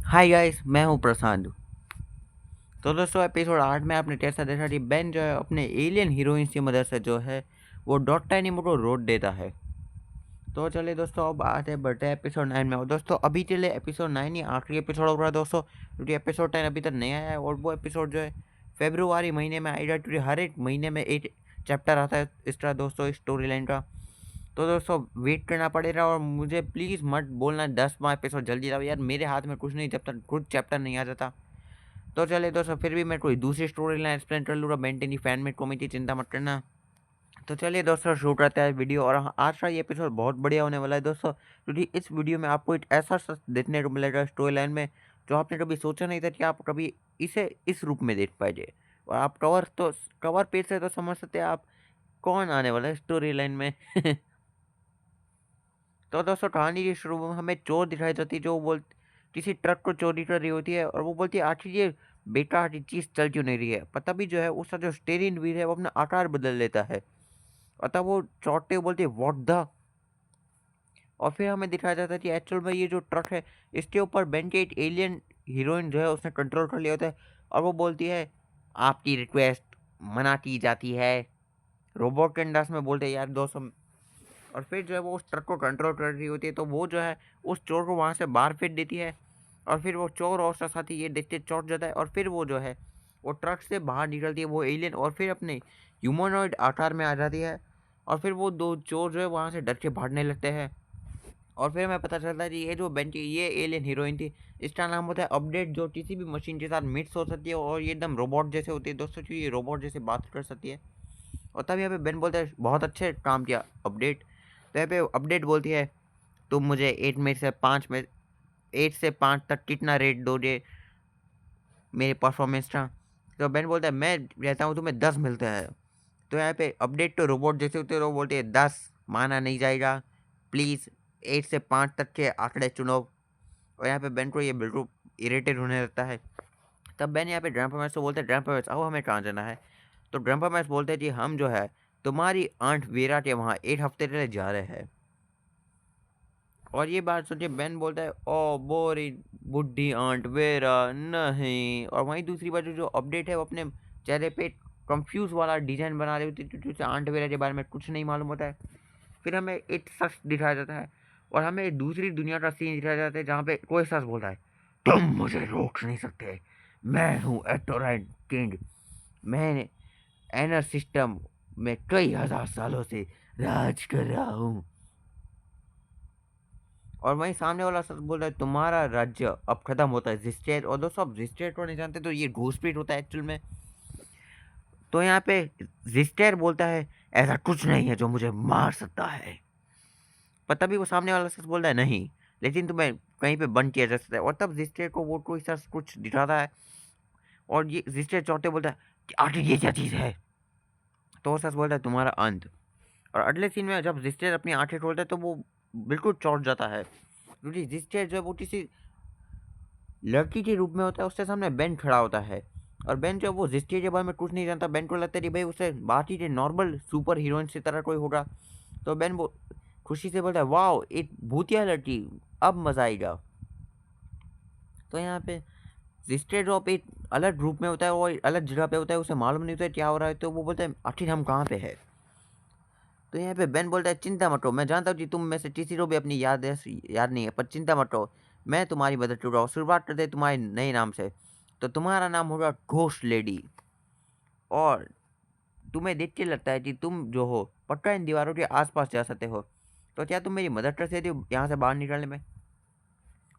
Hi guys, मैं हूँ प्रशांत। तो दोस्तों एपिसोड 8 में आपने कैसा देखा कि बेन जो है अपने एलियन हीरोइंस की मदद से जो है वो डॉट टाइनी को रोड देता है। तो चलिए दोस्तों, अब आते बढ़ते हैं एपिसोड 9 में। और दोस्तों अभी चले एपिसोड 9 ही आखिरी एपिसोड हो रहा है दोस्तों, क्योंकि एपिसोड 10 अभी तक नहीं आया है। और वो एपिसोड जो है फरवरी महीने में आएगा, क्योंकि हर एक महीने में एक चैप्टर आता है इस तरह दोस्तों इस स्टोरी लाइन का। तो दोस्तों वेट करना पड़ेगा, और मुझे प्लीज़ मत बोलना 10वां एपिसोड जल्दी लाओ यार, मेरे हाथ में कुछ नहीं जब तक खुद चैप्टर नहीं आ जाता। तो चलिए दोस्तों, फिर भी मैं कोई दूसरी स्टोरी लाइन एक्सप्लेन कर लूँगा। बेंटेन की फैन मेड कॉमेडी, चिंता मत करना। तो चलिए दोस्तों, शूट रहता है वीडियो। और आज का ये एपिसोड बहुत बढ़िया होने वाला है दोस्तों, क्योंकि इस वीडियो में आपको एक ऐसा सच देखने को मिलेगा स्टोरी लाइन में जो आपने कभी सोचा नहीं था कि आप कभी इसे इस रूप में देख पाएंगे। और आप कवर पेज से तो समझ सकते हैं आप कौन आने वाला है स्टोरी लाइन में। तो दोस्तों कहानी की शुरू में हमें चोर दिखाई जाती है, जो बोल किसी ट्रक को चोरी कर रही होती है। और वो बोलती है आखिर ये बेकार की चीज़ चल क्यों नहीं रही है। पता भी जो है उसका जो स्टीयरिंग व्हील है वो अपना आकार बदल लेता है। अतः वो चौंकते हुए बोलती है व्हाट द। और फिर हमें दिखाया जाता है कि एक्चुअल में ये जो ट्रक है इसके ऊपर बेन के एक एलियन हीरोइन जो है उसने कंट्रोल कर लिया होता है। और वो बोलती है आपकी रिक्वेस्ट मना की जाती है। रोबोट के अंदाज में बोलते हैं यार दोस्तों। और फिर जो है वो उस ट्रक को कंट्रोल कर रही होती है, तो वो जो है उस चोर को वहाँ से बाहर फेंक देती है। और फिर वो चोर और उसका साथी ये देखते चौंक जाता है। और फिर वो जो है वो ट्रक से बाहर निकलती है वो एलियन, और फिर अपने ह्यूमनॉइड आकार में आ जाती है। और फिर वो दो चोर जो है वहाँ से डर के भागने लगते हैं। और फिर हमें पता चलता है कि ये जो बेंटी ये एलियन हीरोइन थी, इसका नाम होता है अपडेट, जो किसी भी मशीन के साथ मिक्स हो सकती है। और ये एकदम रोबोट जैसे होती है दोस्तों, क्योंकि ये रोबोट जैसे बात कर सकती है। और तब यहाँ पे बेन बोलता है बहुत अच्छे काम किया अपडेट। तो यहाँ पे अपडेट बोलती है तुम मुझे 8 से 5 तक कितना रेट दोगे मेरे परफॉर्मेंस का। तो बेन बोलता है मैं रहता हूँ तुम्हें 10 मिलता है। तो यहाँ पे अपडेट तो रोबोट जैसे होते हैं, वो बोलते हैं 10 माना नहीं जाएगा, प्लीज़ 8 से 5 तक के आंकड़े चुनो। और यहाँ पे बेन को ये बिल्कुल इरिटेट होने लगता है। तब बेन यहाँ पे ग्रैंडपा मैक्स को बोलते हैं ग्रैंडपा मैक्स आओ हमें कहाँ जाना है। तो ग्रैंडपा मैक्स बोलते हैं जी हम जो है तुम्हारी आंट वेरा के वहाँ 1 हफ्ते के लिए जा रहे हैं। और ये बात सुन के बेन बोलता है ओ बोरी बुढ़ी आंट वेरा नहीं। और वहीं दूसरी बात जो अपडेट है वो अपने चेहरे पे कंफ्यूज वाला डिजाइन बना रही होती है, क्योंकि उसे आंट वेरा के बारे में कुछ नहीं मालूम होता है। फिर हमें एक शख्स दिखाया जाता है, और हमें एक दूसरी दुनिया का सीन दिखाया जाता है जहाँ पे कोई शख्स बोलता है तुम मुझे रोक नहीं सकते, मैं हूँ एटोराइन किंग। मैं एनर सिस्टम में कई हजार सालों से राज कर रहा हूँ। और वहीं सामने वाला शख्स बोल रहा है तुम्हारा राज्य अब खत्म होता है जिस्टेट। और दोस्तों आप जिस्टेट को नहीं जानते तो ये घूसपीट होता है एक्चुअल में। तो यहाँ पे जिस्टेट बोलता है ऐसा कुछ नहीं है जो मुझे मार सकता है। पर तभी वो सामने वाला शख्स बोल रहा है नहीं, लेकिन तुम्हें कहीं पे बंद किया जा सकता है। और तब जिस्टेट को वो कोई शख्स कुछ दिखाता है, और ये जिस्टेट चौथे बोलता है कि आखिर ये क्या चीज़ है। तो वो शख्स बोलता है तुम्हारा अंत। और अगले सीन में जब जिस्टेट अपनी आंखें खोलता है तो वो बिल्कुल चौंक जाता है, क्योंकि जिस्टेट जो है वो किसी लड़की के रूप में होता है। उसके सामने बेन खड़ा होता है, और बेन जो वो जिस्टी के बारे में कुछ नहीं जानता। बेन को लगता है कि भाई उसे बाकी के नॉर्मल सुपर हीरोइन की तरह कोई होगा। तो बेन वो खुशी से बोलता है वाह एक भूतिया लड़की, अब मजा आएगा। तो यहाँ पे जिस्टे ड्रॉप एक अलग रूप में होता है, वो अलग जगह पे होता है, उसे मालूम नहीं होता है क्या हो रहा है। तो वो बोलता है आखिर हम कहाँ पे है। तो यहाँ पे बेन बोलता है चिंता मत करो, मैं जानता हूँ कि तुम में से किसी को भी अपनी याद नहीं है, पर चिंता मत करो, मैं तुम्हारी मदद कर रहा हूँ। शुरुआत करते तुम्हारे नए नाम से। तो तुम्हारा नाम होगा घोस्ट लेडी। और तुम्हें देख के लगता है कि तुम जो हो पक्का इन दीवारों के आसपास जा सकते हो। तो क्या तुम मेरी मदद कर सकते हो यहाँ से बाहर निकलने में।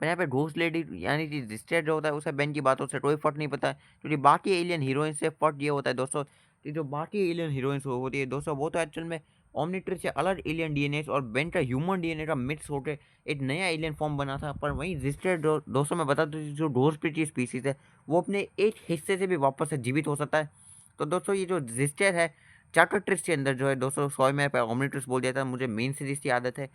पर यहाँ पे घोस्ट लेडी यानी कि जिस्टेड जो होता है उसे बेन की बातों से कोई फर्क नहीं पता है, क्योंकि बाकी एलियन हीरोइन से फर्क ये होता है दोस्तों कि जो बाकी एलियन हीरोइंस होती है दोस्तों वो तो एक्चुअल में ओमनिट्री से अलग एलियन डीएनए और बेन का ह्यूमन डीएनए का मिक्स होकर एक नया एलियन फॉर्म बना था। पर वहीं जिस्टेड दोस्तों में बता दो जो घोस्ट की स्पीसीज है वो अपने एक हिस्से से भी वापस से जीवित हो सकता है। तो दोस्तों ये जो जिस्टेड है चार्टर के अंदर जो है दोस्तों सॉरी मैं ओमनिट्रिक्स बोल दिया था, मुझे मेन सीरीज की आदत है।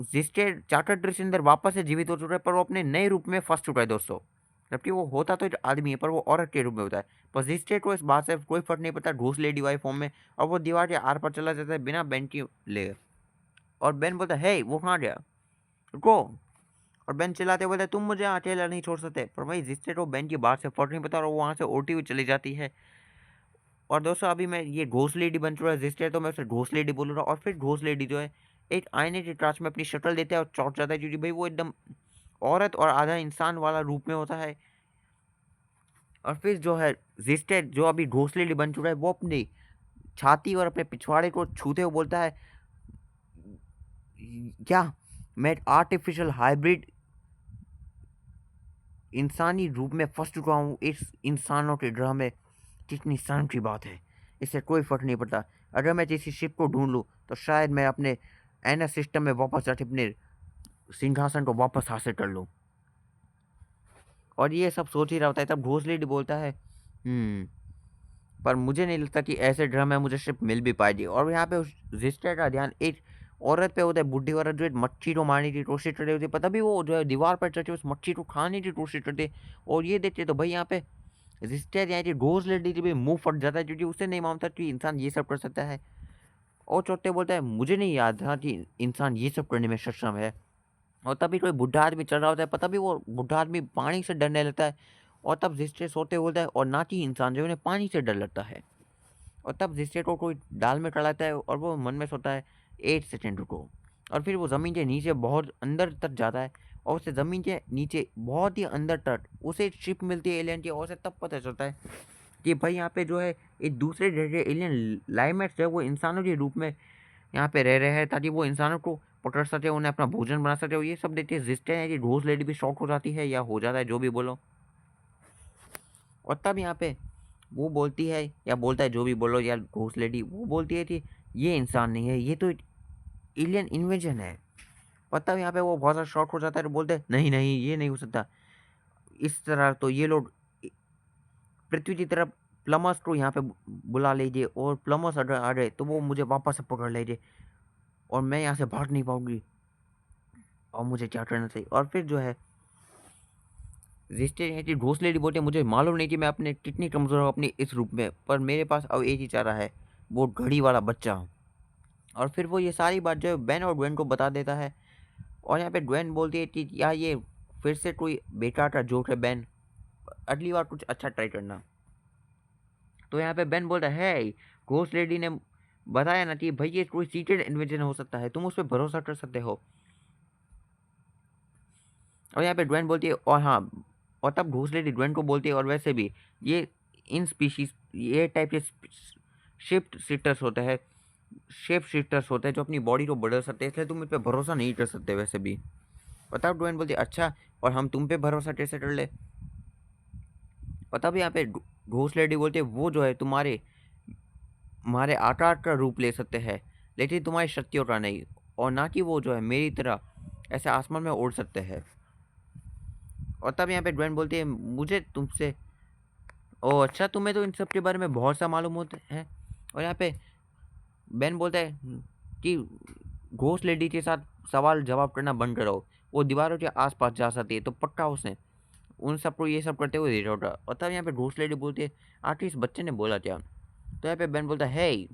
जिसके चार्टर ड्रेसिंदर वापस से जीवित हो चुका है, पर वो अपने नए रूप में फंस चुका है दोस्तों। जबकि वो होता तो एक आदमी है पर वो औरत के रूप में होता है। पर जिस्टेट को इस बात से कोई फर्क नहीं पड़ता, घूस लेडी वाई फॉर्म में, और वो दीवार के आर पर चला जाता है बिना बेन की ले। और बेन बोलता है हे वो कहाँ गया रुको। और बेन चिल्लाते बोलते तुम मुझे अकेला नहीं छोड़ सकते, पर वही जिससे तो बेन की बात से फर्क नहीं पता और वो वहाँ से उड़ती हुई चली जाती है। और दोस्तों अभी मैं ये घोस्ट लेडी बन चुका है जिससे, तो मैं उसे घोस्ट लेडी बोलूँगा। और फिर घोस्ट लेडी जो है एक आईने के कांच में अपनी शक्ल देता है और चौंक जाता है, क्योंकि भाई वो एकदम औरत और आधा इंसान वाला रूप में होता है। और फिर जो है जिस्टेड जो अभी घोस्ट लेडी बन चुका है वो अपनी छाती और अपने पिछवाड़े को छूते हुए बोलता है, क्या मैं आर्टिफिशियल हाइब्रिड इंसानी रूप में फंस चुका हूँ इस इंसानों के ग्रह में। कितनी शर्म की बात है, इससे कोई फर्क नहीं पड़ता। अगर मैं किसी शिप को ढूंढ लूँ तो शायद मैं अपने एनएस सिस्टम में वापस जाके अपने सिंहासन को वापस हासिल कर लूँ। और ये सब सोच ही रहा होता है तब घोस्ट लेडी बोलता है, पर मुझे नहीं लगता कि ऐसे ड्रम में मुझे शिप मिल भी पाएगी। और यहाँ पे उस रिश्ते का ध्यान एक औरत पे होता है, बुढ़ी औरत जो एक मच्छी को मारने की कोशिश कर रही होती है, पता भी वो जो है दीवार पर चढ़ के उस मच्छी को खाने की कोशिश करते हैं। और ये देखते तो भाई यहाँ पे रिश्ते यहाँ की घोस्ट लेडी के भी मुंह फट जाता है, क्योंकि उसे नहीं मानता कि इंसान ये सब कर सकता है। और चौथे बोलता है मुझे नहीं याद था कि इंसान ये सब करने में सक्षम है। और तभी कोई बुढ़ा आदमी चल रहा होता है, पता भी वो बुढ़ा आदमी पानी से डरने लगता है। और तब जिससे सोते बोलता है और नाची इंसान जो उन्हें पानी से डर लगता है। और तब जिससे को कोई डाल में चढ़ाता है और वो मन में सोता है 8 सेकेंड रुको। और फिर वो ज़मीन के नीचे बहुत अंदर तक जाता है और उसे ज़मीन के नीचे बहुत ही अंदर तक उसे शिप मिलती है एलियन की। और उसे तब पता चलता है कि भाई यहाँ पे जो है एक दूसरे ग्रह के एलियन लाइमेट्स है वो इंसानों के रूप में यहाँ पे रह रहे हैं, ताकि वो इंसानों को पकड़ सके, उन्हें अपना भोजन बना सके। और ये सब देखते जिसते हैं कि घोस्ट लेडी भी शॉक हो जाती है या हो जाता है, जो भी बोलो। और तब यहाँ पे वो बोलती है या बोलता है, जो भी बोलो यार, घोस्ट लेडी वो बोलती है कि ये इंसान नहीं है, ये तो एलियन इन्वेजन है। और तब यहाँ पे वो बहुत सा शॉक हो जाता है और बोलते हैं नहीं नहीं ये नहीं हो सकता। इस तरह तो ये लोग पृथ्वी की तरफ प्लमर्स को यहाँ पे बुला लीजिए, और प्लमर्स अगर आ गए तो वो मुझे वापस से पकड़ लीजिए और मैं यहाँ से भाग नहीं पाऊंगी। और मुझे क्या करना चाहिए। और फिर जो है रिश्ते हैं कि घोस्ट लेडी बोलते हैं मुझे मालूम नहीं कि मैं अपने कितनी कमज़ोर हूँ अपनी इस रूप में, पर मेरे पास अब एक ही चारा है, वो घड़ी वाला बच्चा हूँ। और फिर वो ये सारी बात जो है बेन और ग्वेन को बता देता है। और यहाँ पे ग्वेन बोलती है कि यार ये फिर से कोई बेकार का जोक है बेन, अगली बार कुछ अच्छा ट्राई करना। तो यहाँ पे बेन बोलता है घोस्ट लेडी ने बताया ना कि भाई ये कोई सीक्रेट इन्वेंशन हो सकता है, तुम उस पर भरोसा कर सकते हो। और यहाँ पे ड्वेन बोलती है और हाँ, और तब घोस्ट लेडी ड्वेन को बोलती है और वैसे भी ये इन स्पीशीज ये टाइप के शिफ्ट शिफ्टर्स होते हैं, शेप शिफ्टर्स होते हैं जो अपनी बॉडी को बदल सकते हैं, इसलिए तुम इस पर भरोसा नहीं कर सकते वैसे भी। और तब ड्वेन बोलती है अच्छा, और हम तुम पे भरोसा कैसे कर ले। और तब यहाँ पे घोस्ट लेडी बोलती है वो जो है तुम्हारे आकार का रूप ले सकते हैं, लेकिन तुम्हारी शक्तियों का नहीं। और ना कि वो जो है मेरी तरह ऐसे आसमान में उड़ सकते हैं। और तब यहाँ पे ड्वेन बोलती है मुझे तुमसे, ओह अच्छा, तुम्हें तो इन सब के बारे में बहुत सा मालूम होता है। और यहाँ पे बेन बोलता है कि घोस्ट लेडी के साथ सवाल जवाब करना बंद करो, वो दीवारों के आसपास जा सकती है, तो पक्का उसने उन सबको ये सब करते हुए देखा होगा। और तब यहाँ पे घोस्ट लेडी बोलती है आखिर इस बच्चे ने बोला क्या। तो यहाँ पे बेन बोलता है hey!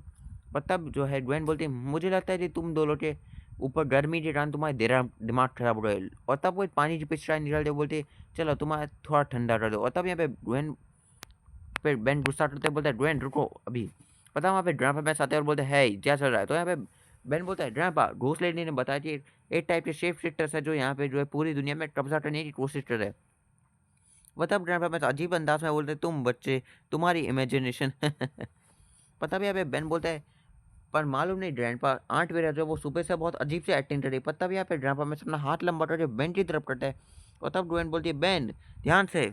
पर तब जो है ग्वेन बोलती है मुझे लगता है कि तुम दोनों के ऊपर गर्मी के कारण तुम्हारे दिमाग खराब हो रहा है। और तब वो पानी की पिचकारी निकालते बोलते चलो तुम्हारा थोड़ा ठंडा कर दो। और तब यहाँ पे ग्वेन पे बेन गुस्सा करते बोलता है ग्वेन रुको अभी। पता वहाँ पे ग्रैंपा मैच आते हैं और बोलते हैं है क्या चल रहा है। तो यहाँ पे बेन बोलता है ग्रैंपा घोस्ट लेडी ने बताया कि एक टाइप के शेप शिफ्टर्स है जो यहाँ पे जो है पूरी दुनिया में कब्जा करने की कोशिश कर रहे हैं। वह तब ग्रैंपा मैच अजीब अंदाज में बोलते तुम बच्चे तुम्हारी इमेजिनेशन पता भी यहाँ पे बेन बोलता है पर मालूम नहीं ग्रैंडपा आंट वेरा जो वो सुबह से बहुत अजीब से एक्टिंग कर रही है। पर तब यहाँ पे ग्रैंडपा में अपना हाथ लंबा करके बेन की तरफ करता है और तब ग्वेन बोलती है बेन ध्यान से।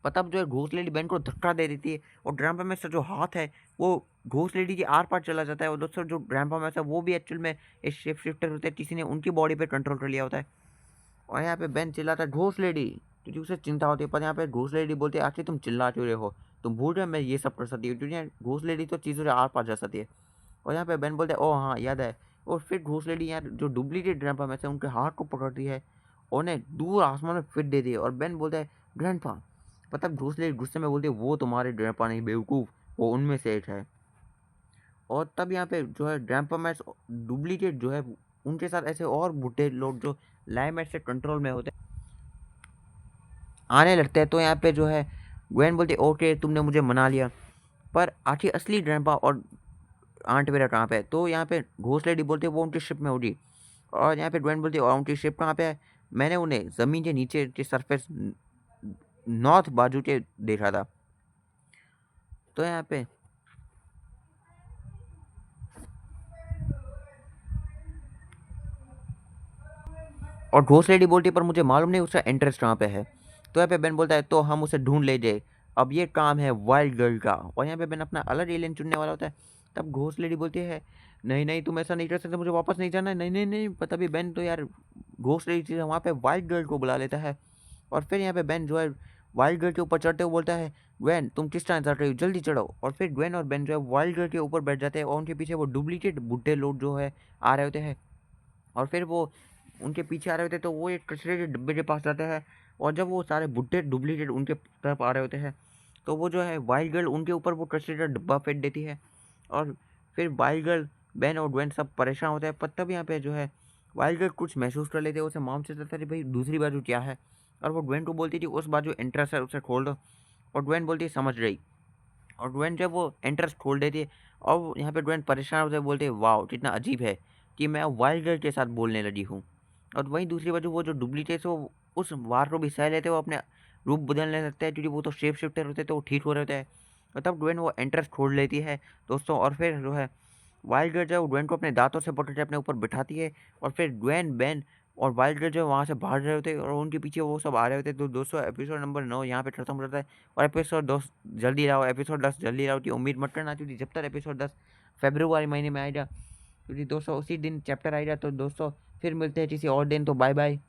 पर तब जो है घोस्ट लेडी बेन को धक्का दे देती है और ग्रैंडपा में से जो हाथ है वो घोस्ट लेडी के आर पार चला जाता है। और दोस्तों जो ग्रैंडपा में से वो भी एक्चुअल में एक शेप शिफ्टर होते हैं, किसी ने उनकी बॉडी पे कंट्रोल कर लिया होता है। और यहाँ पे बेन चिल्लाता है घोस्ट लेडी, क्योंकि उसे चिंता होती है। पर यहाँ पे घोस्ट लेडी बोलती है आखिर तुम चिल्ला क्यों रहे हो, तुम भूल रहे मैं ये सब कर सकती हूँ, क्योंकि घोस्ट लेडी तो चीज़ों से आर पार जा सकती है। और यहाँ पे बेन बोलते हैं ओह हाँ याद है। और फिर घोस्ट लेडी यहाँ जो डुप्लीकेट ग्रैंडपा में से उनके हाथ को पकड़ती है और उन्हें दूर आसमान में फिट देती है। और बेन बोलता है ग्रैंडपा, मतलब घोस्ट लेडी गुस्से में बोलती है वो तुम्हारे ग्रैंडपा नहीं बेवकूफ़, वो उनमें से एक है। और तब यहाँ पे जो है ग्रैंडपा मैच डुप्लीकेट जो है उनके साथ ऐसे और बुढ़े लोग जो लाइमलाइट से कंट्रोल में होते आने लगते हैं। तो यहाँ पे जो है ग्वेन बोलती है ओके तुमने मुझे मना लिया, पर आखिर असली ग्रैंडपा और आंट मेरा कहाँ पे है? तो यहाँ पे घोस्ट लेडी बोलती है वो उनकी शिप में होगी, और यहाँ पे ग्वेन बोलती है और उनकी शिप कहाँ पे है? मैंने उन्हें ज़मीन के नीचे के सरफेस नॉर्थ बाजू के देखा था। तो यहाँ पे और घोस्ट लेडी बोलती है पर मुझे मालूम नहीं उसका इंटरेस्ट कहाँ पे है। तो यहाँ पे बेन बोलता है तो हम उसे ढूंढ ले जाए, अब ये काम है वाइल्ड गर्ल का। और यहाँ पे बेन अपना अलग एलियन चुनने वाला होता है। तब घोस्ट लेडी बोलती है नहीं नहीं तुम ऐसा नहीं कर सकते, मुझे वापस नहीं जाना है। नहीं नहीं नहीं पता भी बेन तो यार घोस्ट लेडी वहाँ पे वाइल्ड गर्ल को बुला लेता है। और फिर यहाँ पे बेन जो है वाइल्ड गर्ल के ऊपर चढ़ते हुए बोलता है ग्वेन तुम किस टाइम चढ़ रही हो, जल्दी चढ़ो। और फिर ग्वेन और बेन जो है वाइल्ड गर्ल के ऊपर बैठ जाते हैं, और उनके पीछे वो डुप्लीकेट बुड्ढे लोग जो है आ रहे होते हैं। और फिर वो उनके पीछे आ रहे होते हैं तो वो एक कचरे के डब्बे के पास जाते हैं, और जब वो सारे बुड्ढे डुप्लीकेट उनके तरफ आ रहे होते हैं तो वो जो है वाइल्ड गर्ल उनके ऊपर वो कचरे का डब्बा फेंक देती है। और फिर वाइल्ड गर्ल बेन और ग्वेन सब परेशान होते हैं, पर तब यहाँ पे जो है वाइल्ड गर्ल कुछ महसूस कर लेते हैं। उसे मालूम चलता था कि भाई दूसरी बाजू क्या है, और वो ग्वेन को बोलती थी उस बाजू इंटरेस्ट है उसे खोल दो। और ग्वेन बोलती है समझ रही, और ग्वेन जब वो इंटरेस्ट खोल देती है और यहाँ पे ग्वेन परेशान होते बोलते हैं वाह कितना अजीब है कि मैं वाइल्ड गर्ल के साथ बोलने लगी हूँ। और वहीं दूसरी बाजू वो जो डुप्लीकेट्स वो उस वार को भी सह लेते हैं, वो अपने रूप बदलने लगते हैं क्योंकि वो तो शेप शिफ्टर होते हैं तो वो ठीक हो रहे होते हैं। और तब ग्वेन वो इंटरेस्ट खोल लेती है दोस्तों, और फिर जो है वाइल्ड गर्ल जो है वो ग्वेन को अपने दांतों से पकड़ के अपने ऊपर बिठाती है। और फिर ग्वेन बेन और वाइल्ड गर्ल जो है वहाँ से भाग रहे होते हैं, और उनके पीछे वो सब आ रहे होते हैं। तो दोस्तों एपिसोड नंबर 9 यहाँ पे खत्म हो जाता है, और एपिसोड 10 जल्दी लाओ, एपिसोड 10 जल्दी लाओ की उम्मीद मत करना, क्योंकि जब तक एपिसोड 10 फरवरी महीने में आएगा, क्योंकि दोस्तों उसी दिन चैप्टर आएगा। तो दोस्तों फिर मिलते हैं किसी और दिन, तो बाय बाय।